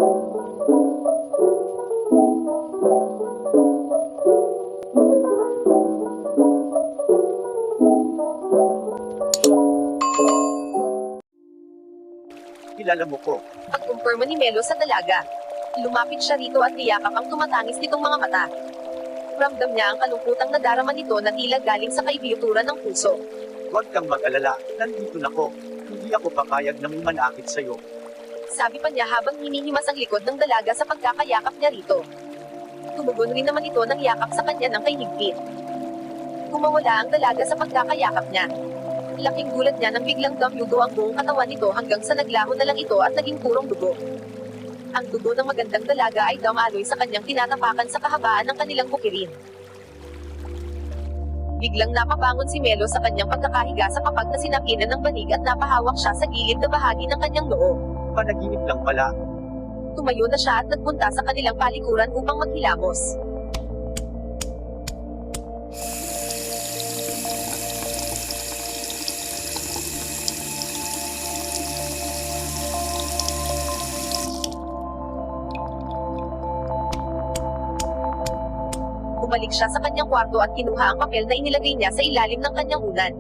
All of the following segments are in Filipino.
Kilala mo ko. Pagkumpirma ni Melo sa dalaga. Lumapit siya rito at niyakap ang tumatangis nitong mga mata. Ramdam niya ang kalungkutang nadarama nito na tila galing sa kaibiyuturan ng puso. Huwag kang mag-alala, nandito na ko. Hindi ako papayag na may manakit sa'yo. Sabi pa niya habang hinihimas ang likod ng dalaga sa pagkakayakap niya rito. Tumugon rin naman ito ng yakap sa kanya ng kay higpit. Kumawala ang dalaga sa pagkakayakap niya. Laking gulat niya nang biglang damyugo ang buong katawan nito hanggang sa naglaho na lang ito at naging purong dugo. Ang dugo ng magandang dalaga ay damaloy sa kanyang tinatapakan sa kahabaan ng kanilang bukirin. Biglang napabangon si Melo sa kanyang pagkakahiga sa papag na sinakinan ng banig at napahawak siya sa gilid na bahagi ng kanyang noo. Panaginip lang pala. Tumayo na siya at nagpunta sa kanilang palikuran upang maghilamos. Bumalik siya sa kanyang kwarto at kinuha ang papel na inilagay niya sa ilalim ng kanyang unan.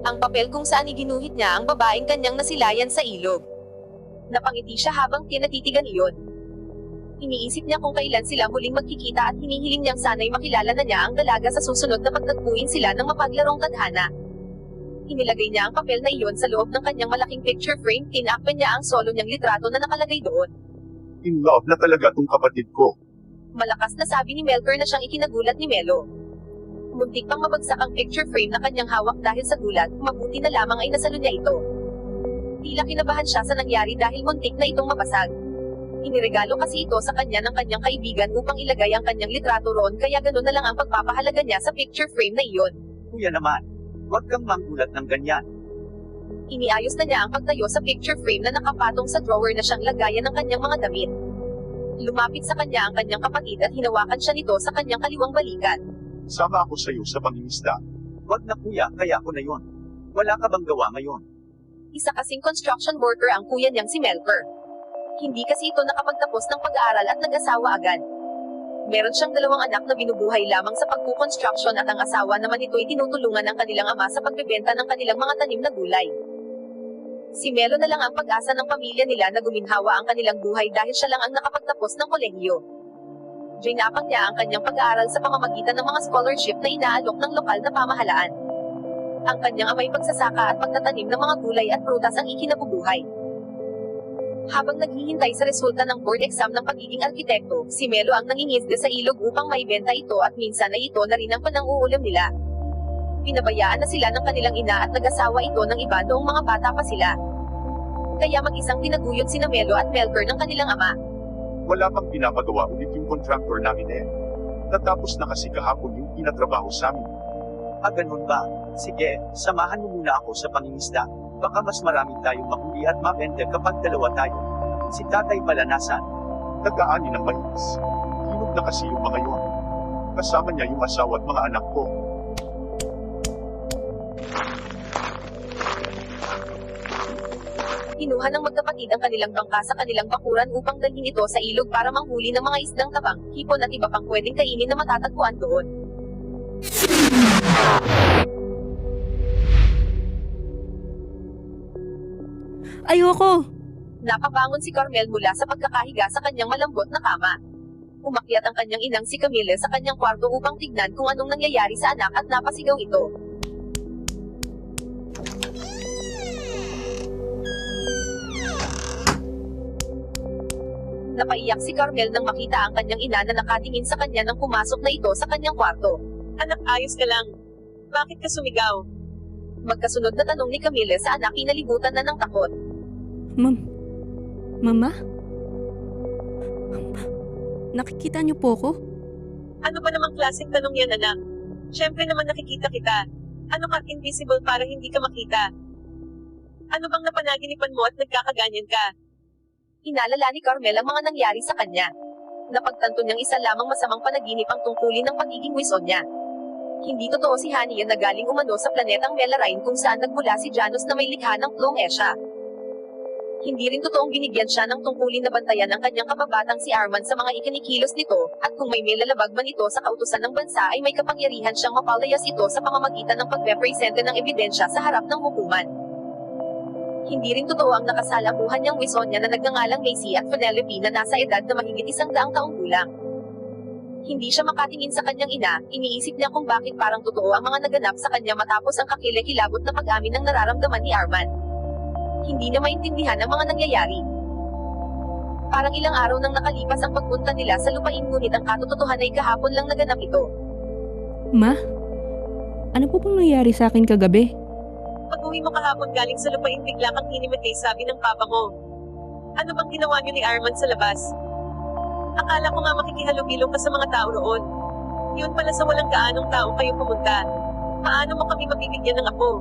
Ang papel kung saan iginuhit niya ang babaeng kanyang nasilayan sa ilog. Napangiti siya habang tinatitigan iyon. Iniisip niya kung kailan sila muling magkikita at hinihiling niyang sana'y makilala na niya ang dalaga sa susunod na pagtagpuin sila ng mapaglarong tadhana. Inilagay niya ang papel na iyon sa loob ng kanyang malaking picture frame, tinakpan niya ang solo niyang litrato na nakalagay doon. In love na talaga tong kapatid ko. Malakas na sabi ni Melker na siyang ikinagulat ni Melo. Muntik pang mabagsak ang picture frame na kanyang hawak dahil sa gulat, mabuti na lamang ay nasalo niya ito. Tila kinabahan siya sa nangyari dahil muntik na itong mabasag. Iniregalo kasi ito sa kanya ng kanyang kaibigan upang ilagay ang kanyang litrato roon kaya ganoon na lang ang pagpapahalaga niya sa picture frame na iyon. Kuya naman, huwag kang manggulat ng ganyan. Iniayos na niya ang pagtayo sa picture frame na nakapatong sa drawer na siyang lagayan ng kanyang mga damit. Lumapit sa kanya ang kanyang kapatid at hinawakan siya nito sa kanyang kaliwang balikat. Sama ako sa iyo sa pangingisda. Huwag na kuya, kaya ko na yon. Wala ka bang gawa ngayon? Isa kasing construction worker ang kuya niyang si Melker. Hindi kasi ito nakapagtapos ng pag-aaral at nag-asawa agad. Meron siyang 2 anak na binubuhay lamang sa pagkukonstruksyon at ang asawa naman ito'y tinutulungan ng kanilang ama sa pagbebenta ng kanilang mga tanim na gulay. Si Melo na lang ang pag-asa ng pamilya nila na guminhawa ang kanilang buhay dahil siya lang ang nakapagtapos ng kolehiyo. Ginapang niya ang kanyang pag-aaral sa pamamagitan ng mga scholarship na inaalok ng lokal na pamahalaan. Ang kanyang amay pagsasaka at pagtatanim ng mga gulay at prutas ang ikinabubuhay. Habang naghihintay sa resulta ng board exam ng pagiging arkitekto, si Melo ang nangingisda sa ilog upang maibenta ito at minsan ay ito na rin ang panang-uulam nila. Pinabayaan na sila ng kanilang ina at nag-asawa ito ng iba noong mga bata pa sila. Kaya mag-isang tinaguyod sina Melo at Melker ng kanilang ama. Wala pang pinapagawa ulit yung contractor namin eh. Natapos na kasi kahapon yung pinatrabaho sa amin. Ganun ba? Sige, samahan mo muna ako sa pangingisda. Baka mas marami tayong mahuli at mabenta kapag dalawa tayo. Si tatay pala nasan? Nag-aani ng mais. Hinog na kasi yung mga yon. Kasama niya yung asawa at mga anak ko. Kinuha ng magkapatid ang kanilang bangka sa kanilang bakuran upang dalhin ito sa ilog para manghuli ng mga isdang tabang, hipon at iba pang pwedeng kainin na matatagpuan doon. Ayoko! Napabangon si Carmel mula sa pagkakahiga sa kanyang malambot na kama. Umakyat ang kanyang inang si Camille sa kanyang kwarto upang tignan kung anong nangyayari sa anak at napasigaw ito. Napaiyak si Carmel nang makita ang kanyang ina na nakatingin sa kanya nang pumasok na ito sa kanyang kwarto. Anak, ayos ka lang. Bakit ka sumigaw? Magkasunod na tanong ni Camille sa anak, inalibutan na ng takot. Mama? Nakikita niyo po ko? Ano ba namang klaseng tanong yan, anak? Siyempre naman nakikita kita. Ano ka invisible para hindi ka makita? Ano bang napanaginipan mo at nagkakaganyan ka? Inalala ni Carmel ang mga nangyari sa kanya. Napagtanto niyang isa lamang masamang panaginip ang tungkulin ng pagiging wison niya. Hindi totoo si Hania na galing umano sa planetang Melarine kung saan nagmula si Janus na may likha ng Plong Esha. Hindi rin totoong binigyan siya ng tungkulin na bantayan ang kanyang kababatang si Arman sa mga ikinikilos nito, at kung may lalabag man ito sa kautusan ng bansa ay may kapangyarihan siyang mapalayas ito sa pamamagitan ng pagpepresente ng ebidensya sa harap ng hukuman. Hindi rin totoo ang nakasalamuhan niyang Wisonya na nagngangalang Macy at Penelope na nasa edad na mahigit 100 taong gulang. Hindi siya makatingin sa kanyang ina, iniisip niya kung bakit parang totoo ang mga naganap sa kanya matapos ang kakilakilabot na pag-amin ng nararamdaman ni Arman. Hindi niya maintindihan ang mga nangyayari. Parang ilang araw nang nakalipas ang pagpunta nila sa lupain ngunit ang katotohanan ay kahapon lang naganap ito. Ma? Ano po bang nangyari sa akin kagabi? Pag-uwi mo kahapon galing sa lupain bigla kang hinimatay, sabi ng papa mo. Ano bang ginawa niyo ni Arman sa labas? Akala ko nga makikihalubilo ka sa mga tao roon. Yun pala sa walang gaanong tao kayo pumunta. Paano mo kami mabibigyan ng apo?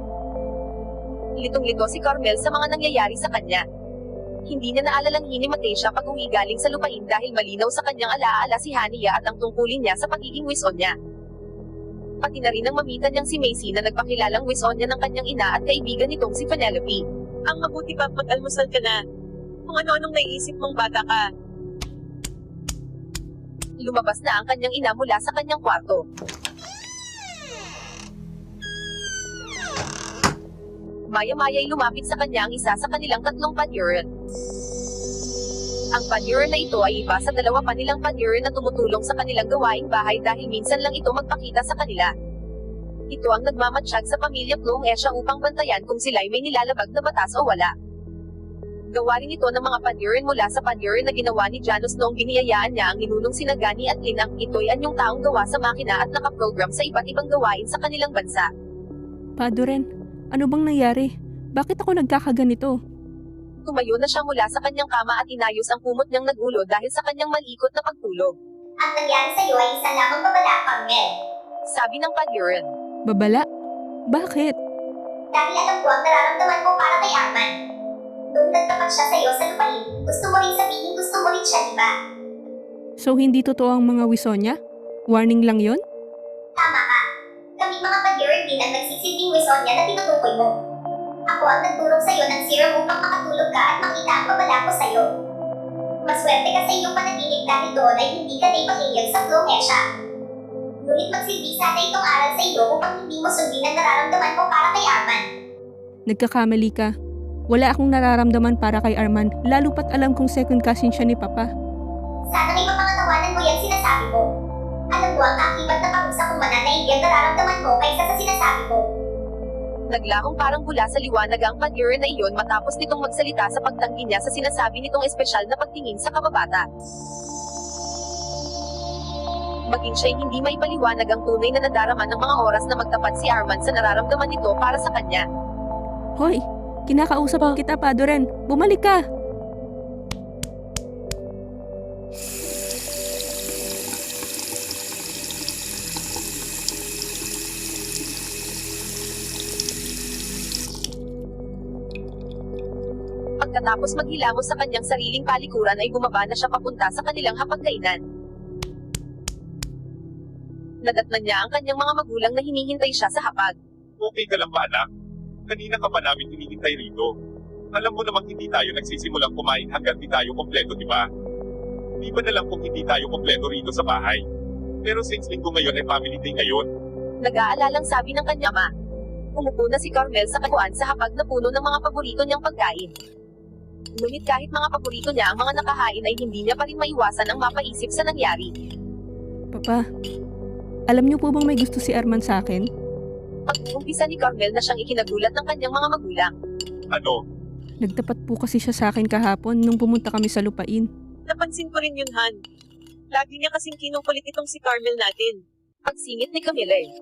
Litong-lito si Carmel sa mga nangyayari sa kanya. Hindi niya naalalang hinimatay siya pag-uwi galing sa lupain dahil malinaw sa kanyang alaala si Hania at ang tungkulin niya sa pagiging Wisonya. Pati na rin ang mamita niyang si Macy na nagpakilalang Wisonya ng kanyang ina at kaibigan nitong si Penelope. Ang mabuti pa mag-almusal ka na. Kung ano-anong naiisip mong bata ka. Lumabas na ang kanyang ina mula sa kanyang kwarto. Maya-maya'y lumapit sa kanya ang isa sa kanilang tatlong panyuran. Ang panyuran na ito ay iba sa dalawa pa nilang panyuran na tumutulong sa kanilang gawaing bahay dahil minsan lang ito magpakita sa kanila. Ito ang nagmamatsyag sa pamilya Plum Esha upang bantayan kung sila'y may nilalabag na batas o wala. Gawa rin ito ng mga panyuran mula sa panyuran na ginawa ni Janus noong biniyayaan niya ang ninunong sina Gani at Linang. Ito'y anyong taong gawa sa makina at nakaprogram sa iba't ibang gawain sa kanilang bansa. Paduren, ano bang nangyari? Bakit ako nagkakaganito? Tumayo na siya mula sa kanyang kama at inayos ang kumot niyang nagulo dahil sa kanyang malikot na pagtulog. Ang nangyari sa'yo ay isa lamang babala, Carmel. Sabi ng panyuran. Babala? Bakit? Dahil alam ko ang nararamdaman mo para kay Arman. Nung nagtapat siya sa'yo sa lupain, gusto mo rin sabihin gusto mo rin siya, di ba? So hindi totoo ang mga Wisonya? Warning lang yon? Tama ka. Kaming mga pag-iron din ang nagsisilbing Wisonya na tinutukoy mo. Ako ang nagturong sa'yo ng serum upang makatulog ka at makita ang babala ko sa'yo. Maswerte ka sa iyong panaginip dahil doon ay hindi ka na ipahiyag sa Plum Esha. Ngunit magsilbi sana itong aral sa iyo upang hindi mo sundin ang nararamdaman mo para kay Arman. Nagkakamali ka. Wala akong nararamdaman para kay Arman, lalo pat alam kong second cousin siya ni Papa. Sana may mapangatawanan mo yung sinasabi mo. Alam mo ang akibat na parusa kung mananaig ang nararamdaman mo kaysa sa sinasabi mo. Naglahong parang bula sa liwanag ang panyuran na iyon matapos nitong magsalita sa pagtanggi niya sa sinasabi nitong espesyal na pagtingin sa kababata. Maging siya'y hindi maipaliwanag ang tunay na nadarama ng mga oras na magtapat si Arman sa nararamdaman nito para sa kanya. Hoy, kinakausap kita, Paduren. Bumalik ka! Pagkatapos maghilamos sa kanyang sariling palikuran ay bumaba na siya papunta sa kanilang hapagkainan. Nadatnan niya ang kanyang mga magulang na hinihintay siya sa hapag. Okay ka lang ba, anak? Kanina ka pa namin hinihintay rito. Alam mo namang hindi tayo nagsisimulang kumain hanggang di tayo kompleto, di ba? Di ba na lang kung hindi tayo kompleto rito sa bahay? Pero since linggo ngayon ay family day ngayon, Nag-aalalang sabi ng kanyang ama. Umupo na si Carmel sa kaguan sa hapag na puno ng mga paborito niyang pagkain. Ngunit kahit mga paborito niya ang mga nakahain ay hindi niya pa rin maiwasan ang mapaisip sa nangyari. Papa, alam niyo po bang may gusto si Arman sa akin? Pag-umpisa ni Carmel na siyang ikinagulat ng kanyang mga magulang. ano? Nagtapat po kasi siya sa akin kahapon nung pumunta kami sa lupain. Napansin ko rin yun, Han. Lagi niya kasing kinukulit itong si Carmel natin. Pagsingit ni Camille.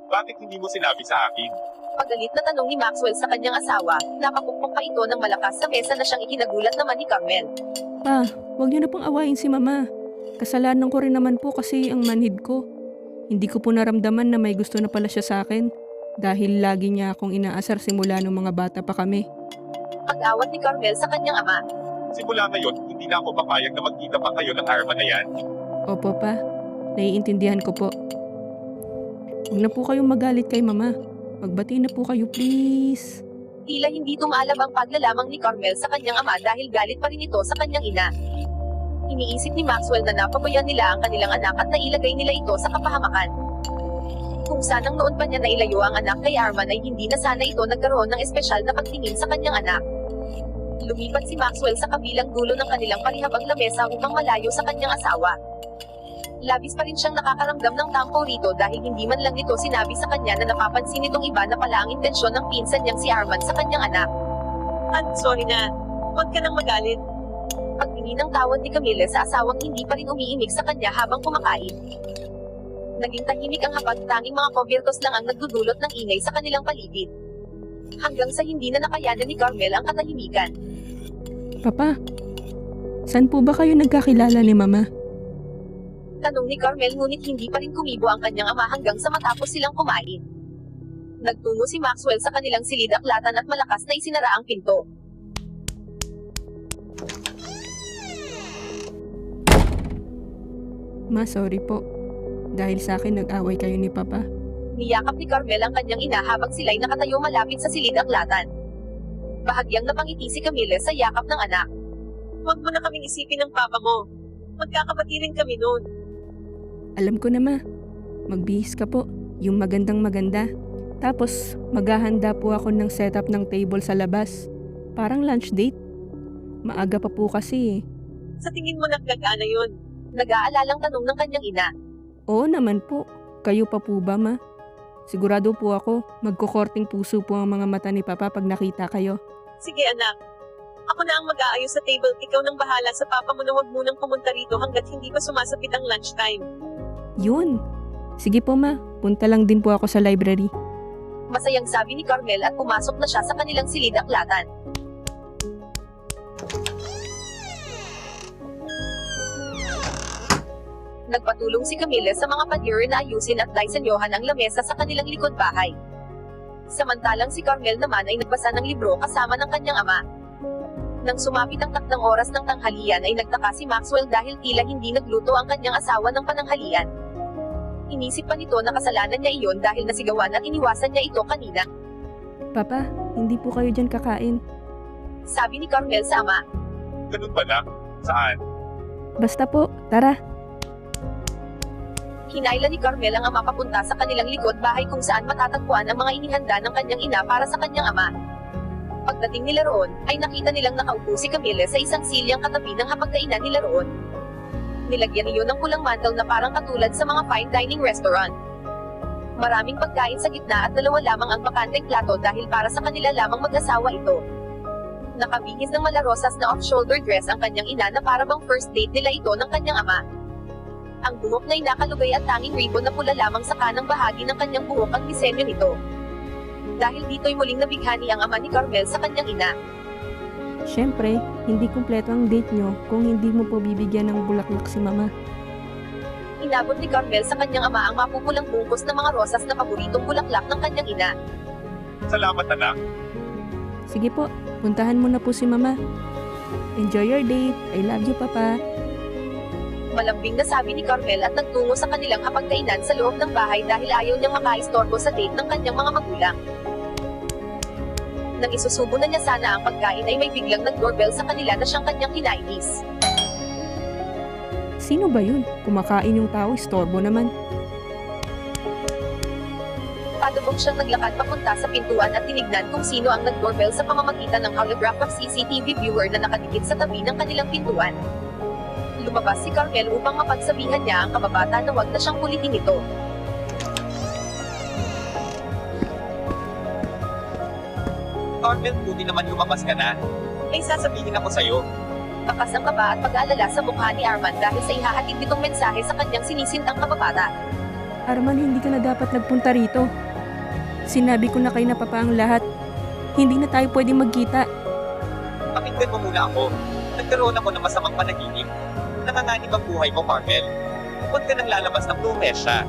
Bakit hindi mo sinabi sa akin? Pagalit na tanong ni Maxwell sa kanyang asawa, napapukpok pa ito ng malakas sa mesa na siyang ikinagulat naman ni Carmel. Pa, huwag niyo na pong awayin si Mama. Kasalanan ko rin naman po kasi ang manhid ko. Hindi ko po naramdaman na may gusto na pala siya sa akin dahil lagi niya akong inaasar simula nung mga bata pa kami. Pag-awat ni Carmel sa kanyang ama. Simula ngayon, hindi na ako papayag na magkita pa kayo ng Arman na yan. Opo pa, naiintindihan ko po. Huwag na po kayong magalit kay Mama. Magbati na po kayo please. Tila hindi tumalab ang paglalamang ni Carmel sa kanyang ama dahil galit pa rin ito sa kanyang ina. Iniisip ni Maxwell na napabayaan nila ang kanilang anak at nailagay nila ito sa kapahamakan. Kung sanang noon pa niya nailayo ang anak kay Arman ay hindi na sana ito nagkaroon ng espesyal na pagtingin sa kanyang anak. Lumipat si Maxwell sa kabilang dulo ng kanilang parihabang lamesa upang malayo sa kanyang asawa. Labis pa rin siyang nakakaramdam ng tampo rito dahil hindi man lang nito sinabi sa kanya na napapansin nitong iba na pala ang intensyon ng pinsan niyang si Arman sa kanyang anak. Sorry na. Huwag ka nang magalit. Pagtingin ng tawad ni Camille sa asawang hindi pa rin umiimik sa kanya habang kumakain. Naging tahimik ang hapag, tanging mga kubyertos lang ang nagdudulot ng ingay sa kanilang paligid. Hanggang sa hindi na nakayanan ni Carmel ang katahimikan. Papa, saan po ba kayo nagkakilala ni Mama? Tanong ni Carmel ngunit hindi pa rin kumibo ang kanyang ama hanggang sa matapos silang kumain. Nagtungo si Maxwell sa kanilang silid-aklatan at malakas na isinara ang pinto. Ma, sorry po. Dahil sa akin nag-away kayo ni Papa. Niyakap ni Carmel ang kanyang ina habang sila'y nakatayo malapit sa silid-aklatan. Bahagyang napangiti si Camille sa yakap ng anak. Huwag mo na kaming isipin ng papa mo. Magkakapatid rin kami noon. Alam ko na, Ma. Magbihis ka po. Yung magandang maganda. Tapos, maghahanda po ako ng setup ng table sa labas. Parang lunch date. Maaga pa po kasi eh. Sa tingin mo nagkagana yun? Nag-aalalang tanong ng kanyang ina. Oo naman po. Kayo pa po ba, Ma? Sigurado po ako, magkukorting puso po ang mga mata ni Papa pag nakita kayo. Sige anak. Ako na ang mag-aayos sa table. Ikaw nang bahala sa papa mo na huwag munang pumunta rito hanggat hindi pa sumasapit ang lunchtime. Yun. Sige po, Ma. Punta lang din po ako sa library. Masayang sabi ni Carmel at pumasok na siya sa kanilang silid-aklatan. Nagpatulong si Camille sa mga padyere na ayusin at disenyohan ang lamesa sa kanilang likod bahay. Samantalang si Carmel naman ay nagbasa ng libro kasama ng kanyang ama. Nang sumapit ang takdang oras ng tanghalian ay nagtaka si Maxwell dahil tila hindi nagluto ang kanyang asawa ng pananghalian. Inisip pa nito na kasalanan niya iyon dahil nasigawan at iniwasan niya ito kanina. Papa, hindi po kayo dyan kakain. Sabi ni Carmel sa ama. Ganun ba na? Saan? Basta po, tara. Hinayla ni Carmel ang ama papunta sa kanilang likod bahay kung saan matatagpuan ang mga inihanda ng kanyang ina para sa kanyang ama. Pagdating nila roon, ay nakita nilang nakaupo si Camille sa isang silyang katabi ng hapagkainan nila roon. Nilagyan niyo ng pulang mantel na parang katulad sa mga fine dining restaurant. Maraming pagkain sa gitna at dalawa lamang ang bakanteng plato dahil para sa kanila lamang mag-asawa ito. Nakabihis ng malarosas na off-shoulder dress ang kanyang ina na para bang first date nila ito ng kanyang ama. Ang buhok na inakalugay at tanging ribbon na pula lamang sa kanang bahagi ng kanyang buhok ang disenyo nito. Dahil dito'y muling nabighani ang ama ni Carmel sa kanyang ina. Siyempre, hindi kumpleto ang date nyo kung hindi mo po bibigyan ng bulaklak si Mama. Inabot ni Carmel sa kanyang ama ang mapupulang bungkos ng mga rosas na paboritong bulaklak ng kanyang ina. Salamat anak. Sige po, puntahan mo na po si Mama. Enjoy your date. I love you, Papa. Malambing na sabi ni Carmel at nagtungo sa kanilang hapagkainan sa loob ng bahay dahil ayaw niyang makaistorbo sa date ng kanyang mga magulang. Nang isusubo na niya sana ang pagkain ay may biglang nag-doorbell sa kanila na siyang kanyang kinainis. Sino ba yun? Kumakain yung tao, istorbo naman. Padubok siyang naglakad papunta sa pintuan at tinignan kung sino ang nag-doorbell sa pamamagitan ng holograph of CCTV viewer na nakadikit sa tabi ng kanilang pintuan. Lumabas si Carmel upang mapagsabihan niya ang kababata na wag na siyang kulitin ito. Carmel, buti naman lumabas ka na. May sasabihin ako sa'yo. Bakas ang kaba at pag-aalala sa mukha ni Arman dahil sa ihahatid nitong mensahe sa kanyang sinisintang kababata. Arman, hindi ka na dapat nagpunta rito. Sinabi ko na kay na Papa ang lahat. Hindi na tayo pwedeng magkita. Pakinggan mo muna ako. Nagkaroon ako ng masamang panaginip. Nanganganib ang buhay mo, Carmel. Huwag ka nang lalabas ng lumesya.